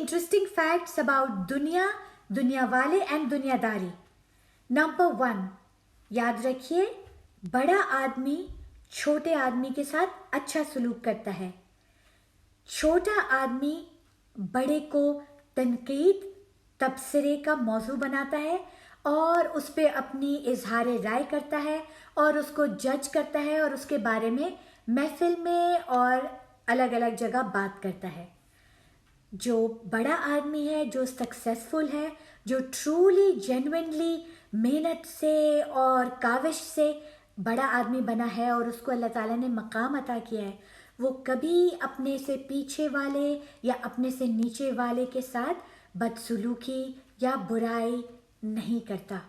interesting facts about दुनिया, दुनिया वाले एंड दुनियादारी. नंबर 1, याद रखिए, बड़ा आदमी छोटे आदमी के साथ अच्छा सलूक करता है. छोटा आदमी बड़े को तनकीद, तबसरे का मौजू बनाता है और उस पर अपनी इजहार राय करता है और उसको जज करता है और उसके बारे में महफिल में और अलग अलग जगह बात करता है. जो बड़ा आदमी है, जो सक्सेसफुल है, जो ट्रूली जेन्युइनली मेहनत से और काविश से बड़ा आदमी बना है और उसको अल्लाह ताला ने मकाम अता किया है, वो कभी अपने से पीछे वाले या अपने से नीचे वाले के साथ बदसलूकी या बुराई नहीं करता.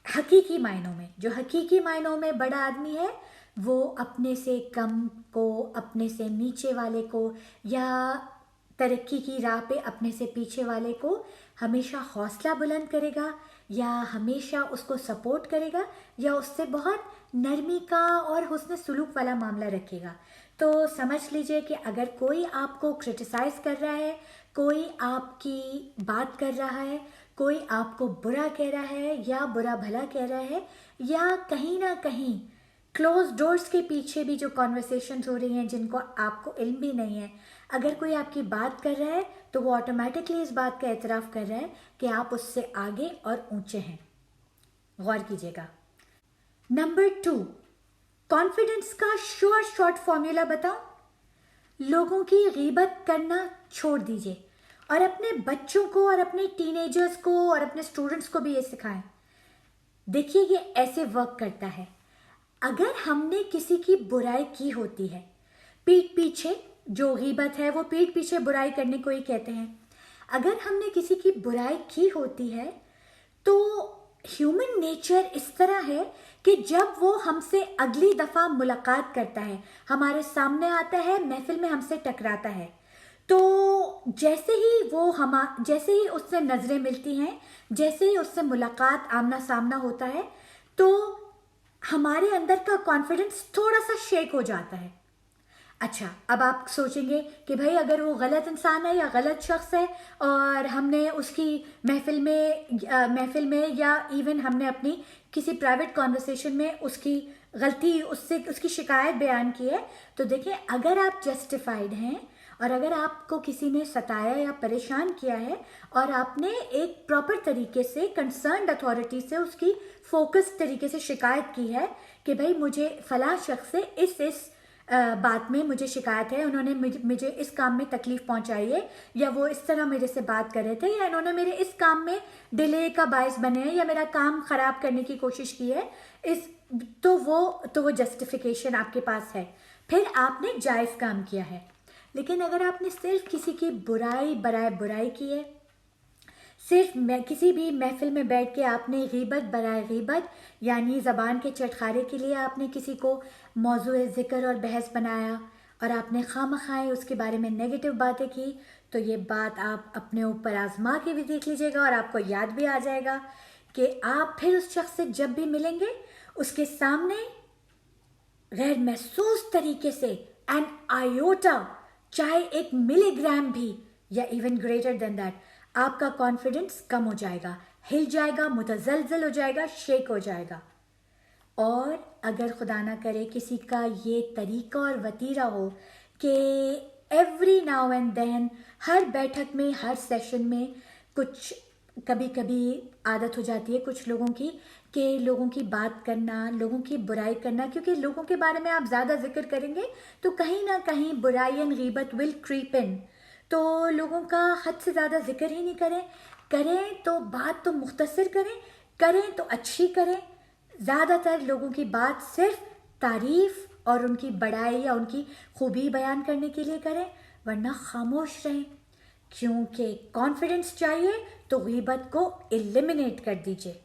हकीकी मायनों में, जो हकीकी मायनों में बड़ा आदमी है, वो अपने से कम को, अपने से नीचे वाले को या तरक्की की राह पे अपने से पीछे वाले को हमेशा हौसला बुलंद करेगा या हमेशा उसको सपोर्ट करेगा या उससे बहुत नरमी का और हुस्न सुलूक वाला मामला रखेगा. तो समझ लीजिए कि अगर कोई आपको क्रिटिसाइज कर रहा है, कोई आपकी बात कर रहा है, कोई आपको बुरा कह रहा है या बुरा भला कह रहा है, या कहीं ना कहीं क्लोज डोर्स के पीछे भी जो कॉन्वर्सेशंस हो रही हैं जिनको आपको इल्म भी नहीं है, अगर कोई आपकी बात कर रहा है तो वो ऑटोमेटिकली इस बात का एतराफ़ कर रहा है कि आप उससे आगे और ऊंचे हैं. गौर कीजिएगा. नंबर 2, कॉन्फिडेंस का शॉर्ट फॉर्मूला बताओ. लोगों की गीबत करना छोड़ दीजिए और अपने बच्चों को और अपने टीनेजर्स को और अपने स्टूडेंट्स को भी ये सिखाएं. देखिए, ये ऐसे वर्क करता है. अगर हमने किसी की बुराई की होती है, पीठ पीछे, जो गीबत है वो पीठ पीछे बुराई करने को ही कहते हैं. अगर हमने किसी की बुराई की होती है तो ह्यूमन नेचर इस तरह है कि जब वो हमसे अगली दफ़ा मुलाकात करता है, हमारे सामने आता है, महफिल में हमसे टकराता है, तो जैसे ही उससे नज़रें मिलती हैं, जैसे ही उससे मुलाकात, आमना सामना होता है, तो हमारे अंदर का कॉन्फिडेंस थोड़ा सा शेक हो जाता है. अच्छा, अब आप सोचेंगे कि भाई अगर वो गलत इंसान है या गलत शख्स है और हमने उसकी महफिल में या इवन हमने अपनी किसी प्राइवेट कॉन्वर्सेशन में उसकी गलती, उसकी शिकायत बयान की है, तो देखिए, अगर आप जस्टिफाइड हैं और अगर आपको किसी ने सताया या परेशान किया है और आपने एक प्रॉपर तरीके से कंसर्न्ड अथॉरिटी से उसकी फोकस तरीके से शिकायत की है कि भाई मुझे फलां शख्स से इस बात में मुझे शिकायत है, उन्होंने मुझे इस काम में तकलीफ पहुंचाई है, या वो इस तरह मेरे से बात कर रहे थे, या इन्होंने मेरे इस काम में डिले का बायस बने हैं, या मेरा काम ख़राब करने की कोशिश की है, तो वो जस्टिफिकेशन आपके पास है, फिर आपने जायज़ काम किया है. लेकिन अगर आपने सिर्फ किसी की बुराई बराए बुराई की है, सिर्फ किसी भी महफिल में बैठ के आपने गीबत बराए गीबत, यानी ज़बान के चटखारे के लिए आपने किसी को मौजूए ज़िक्र और बहस बनाया और आपने खामखाए उसके बारे में नेगेटिव बातें की, तो ये बात आप अपने ऊपर आजमा के भी देख लीजिएगा और आपको याद भी आ जाएगा कि आप फिर उस शख्स से जब भी मिलेंगे, उसके सामने गैर महसूस तरीके से एन आयोटा, चाहे 1 मिलीग्राम भी या इवन ग्रेटर देन दैट, आपका कॉन्फिडेंस कम हो जाएगा, हिल जाएगा, मुतज़लज़ल हो जाएगा, शेक हो जाएगा. और अगर खुदा ना करे किसी का ये तरीका और वतीरा हो कि एवरी नाउ एंड देन, हर बैठक में, हर सेशन में, कुछ कभी कभी आदत हो जाती है कुछ लोगों की कि लोगों की बात करना, लोगों की बुराई करना, क्योंकि लोगों के बारे में आप ज़्यादा जिक्र करेंगे तो कहीं ना कहीं बुराई एंड गीबत विल क्रीप इन. तो लोगों का हद से ज़्यादा जिक्र ही नहीं करें तो बात तो मुख्तसर करें तो अच्छी करें. ज़्यादातर लोगों की बात सिर्फ तारीफ़ और उनकी बड़ाई या उनकी खूबी बयान करने के लिए करें, वरना खामोश रहें. क्योंकि कॉन्फिडेंस चाहिए तो गीबत को एलिमिनेट कर दीजिए.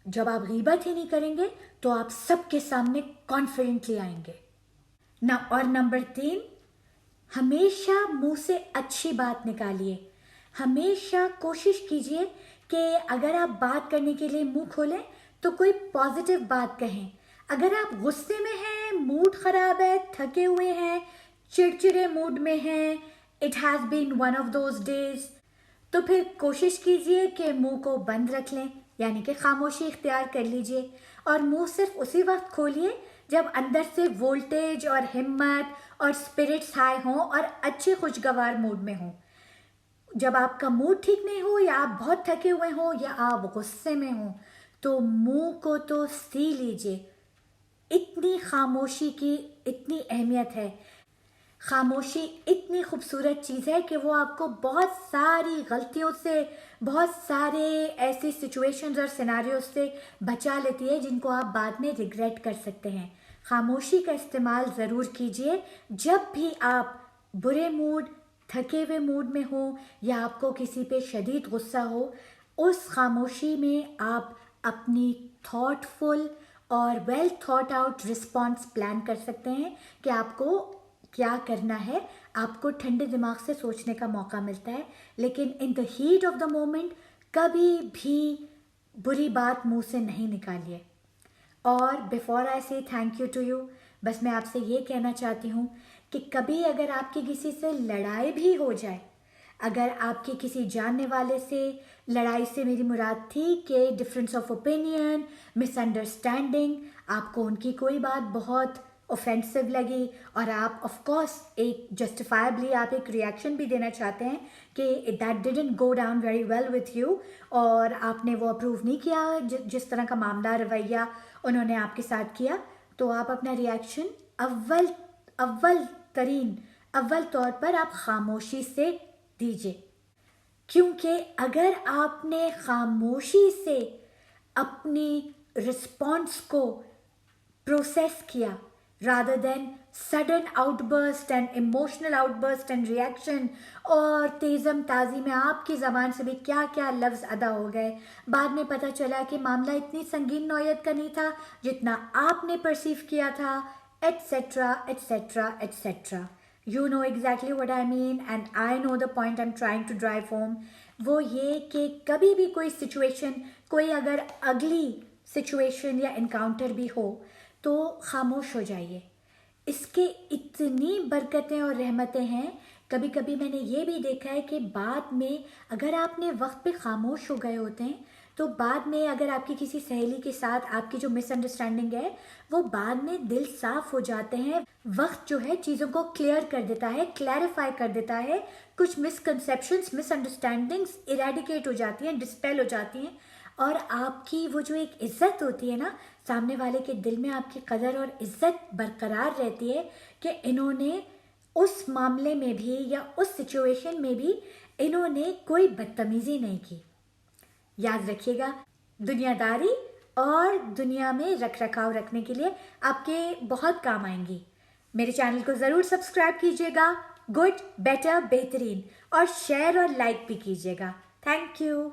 जब आप गीबत ही नहीं करेंगे तो आप सबके सामने कॉन्फिडेंटली आएंगे ना. और नंबर 3, हमेशा मुंह से अच्छी बात निकालिए. हमेशा कोशिश कीजिए कि अगर आप बात करने के लिए मुंह खोलें तो कोई पॉजिटिव बात कहें. अगर आप गुस्से में हैं, मूड ख़राब है, थके हुए हैं, चिड़चिड़े मूड में हैं, it has been one of those days, तो फिर कोशिश कीजिए कि मुंह को बंद रख लें, यानी कि खामोशी इख्तियार कर लीजिए, और मुंह सिर्फ उसी वक्त खोलिए जब अंदर से वोल्टेज और हिम्मत और स्पिरिट्स हाई हों और अच्छे खुशगवार मूड में हों। जब आपका मूड ठीक नहीं हो या आप बहुत थके हुए हों या आप गुस्से में हों तो मुंह को तो सी लीजिए। इतनी खामोशी की इतनी अहमियत है। खामोशी इतनी खूबसूरत चीज़ है कि वो आपको बहुत सारी गलतियों से, बहुत सारे ऐसी सिचुएशंस और सिनारियों से बचा लेती है जिनको आप बाद में रिग्रेट कर सकते हैं। खामोशी का इस्तेमाल ज़रूर कीजिए जब भी आप बुरे मूड, थके हुए मूड में हो या आपको किसी पे शदीद गुस्सा हो। उस खामोशी में आप अपनी थॉटफुल और well thought out response plan कर सकते हैं कि आपको क्या करना है। आपको ठंडे दिमाग से सोचने का मौका मिलता है, लेकिन in the heat of the moment कभी भी बुरी बात मुंह से नहीं निकालिए। और बिफोर आई से थैंक यू टू यू, बस मैं आपसे ये कहना चाहती हूँ कि कभी अगर आपकी किसी से लड़ाई भी हो जाए, अगर आपके किसी जानने वाले से लड़ाई से मेरी मुराद थी कि डिफरेंस ऑफ ओपिनियन, मिसअंडरस्टैंडिंग, आपको उनकी कोई बात बहुत ऑफेंसिव लगी और आप ऑफ कोर्स एक जस्टिफाइबली आप एक रिएक्शन भी देना चाहते हैं कि that didn't go down very well with you और आपने वो अप्रूव नहीं किया जिस तरह का मामला रवैया उन्होंने आपके साथ किया, तो आप अपना रिएक्शन अव्वल तौर पर आप खामोशी से दीजिए। क्योंकि अगर आपने खामोशी से अपनी रिस्पॉन्स को प्रोसेस किया rather than sudden outburst and emotional outburst and reaction, और तेज़म ताज़ी में आपकी ज़बान से भी क्या क्या लफ्ज़ अदा हो गए, बाद में पता चला कि मामला इतनी संगीन नौयत का नहीं था जितना आपने परसीव किया था, etc etc etc। You know exactly what I mean and I know the point I'm trying to drive home। वो ये कि कभी भी कोई सिचुएशन, कोई अगर अगली सिचुएशन या इनकाउंटर भी हो तो खामोश हो जाइए। इसके इतनी बरकतें और रहमतें हैं। कभी कभी मैंने ये भी देखा है कि बाद में अगर आपने वक्त पे खामोश हो गए होते हैं तो बाद में अगर आपकी किसी सहेली के साथ आपकी जो मिसअंडरस्टैंडिंग है वो बाद में दिल साफ हो जाते हैं। वक्त जो है चीज़ों को क्लियर कर देता है, क्लैरिफाई कर देता है। कुछ मिसकंसेप्शंस, मिसअंडरस्टैंडिंग्स इरेडिकेट हो जाती हैं, डिस्पेल हो जाती हैं, और आपकी वो जो एक इज्जत होती है ना, सामने वाले के दिल में आपकी कदर और इज्जत बरकरार रहती है कि इन्होंने उस मामले में भी या उस सिचुएशन में भी इन्होंने कोई बदतमीजी नहीं की। याद रखिएगा, दुनियादारी और दुनिया में रख रखाव रखने के लिए आपके बहुत काम आएंगी। मेरे चैनल को ज़रूर सब्सक्राइब कीजिएगा, गुड, बेटर, बेहतरीन, और शेयर और लाइक भी कीजिएगा। Thank you.